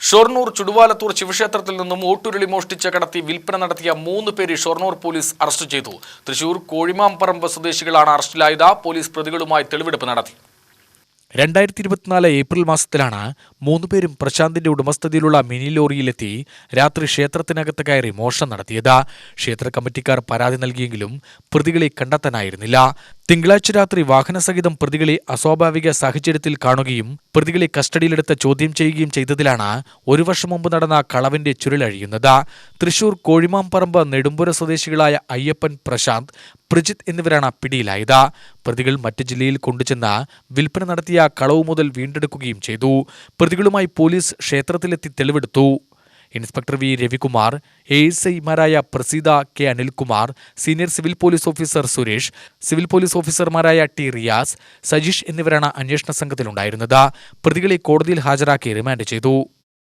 ഷൊർണൂർ ചുടുവാലത്തൂർ ശിവക്ഷേത്രത്തിൽ നിന്നും ഓട്ടുരുളി മോഷ്ടിച്ച് കടത്തി വിൽപ്പന നടത്തിയ 3 പേരെ ഷൊർണൂർ പോലീസ് അറസ്റ്റ് ചെയ്തു. തൃശൂർ കോഴിമാംപറമ്പ് സ്വദേശികളാണ് അറസ്റ്റിലായത്. പോലീസ് പ്രതികളുമായി തെളിവെടുപ്പ് നടത്തി. 2024 ഏപ്രിൽ മാസത്തിലാണ് 3 പേരും പ്രശാന്തിന്റെ ഉടമസ്ഥതയിലുള്ള മിനി ലോറിയിലെത്തി രാത്രി ക്ഷേത്രത്തിനകത്ത് കയറി മോഷണം നടത്തിയത്. ക്ഷേത്ര കമ്മിറ്റിക്കാർ പരാതി നൽകിയെങ്കിലും പ്രതികളെ കണ്ടെത്താനായിരുന്നില്ല. തിങ്കളാഴ്ച രാത്രി വാഹനസഹിതം പ്രതികളെ അസ്വാഭാവിക സാഹചര്യത്തിൽ കാണുകയും പ്രതികളെ കസ്റ്റഡിയിലെടുത്ത് ചോദ്യം ചെയ്യുകയും ചെയ്തതിലാണ് 1 വർഷം മുമ്പ് നടന്ന കളവിന്റെ ചുരുളഴിയുന്നത്. തൃശൂർ കോഴിമാംപറമ്പ് നെടുമ്പുര സ്വദേശികളായ അയ്യപ്പൻ, പ്രശാന്ത്, പ്രജിത്ത് എന്നിവരാണ് പിടിയിലായത്. പ്രതികൾ മറ്റ് ജില്ലയിൽ കൊണ്ടുചെന്ന് വിൽപ്പന നടത്തിയ കളവ് മുതൽ വീണ്ടെടുക്കുകയും ചെയ്തു. പ്രതികളുമായി പോലീസ് ക്ഷേത്രത്തിലെത്തി തെളിവെടുത്തു. ഇൻസ്പെക്ടർ വി രവികുമാർ, ASI-മാരായ Praseetha K Anilkumar, senior civil police officer Suresh, civil police ഓഫീസർമാരായ ടി റിയാസ്, സജീഷ് എന്നിവരാണ് അന്വേഷണ സംഘത്തിലുണ്ടായിരുന്നത്. പ്രതികളെ കോടതിയിൽ ഹാജരാക്കി റിമാൻഡ് ചെയ്തു.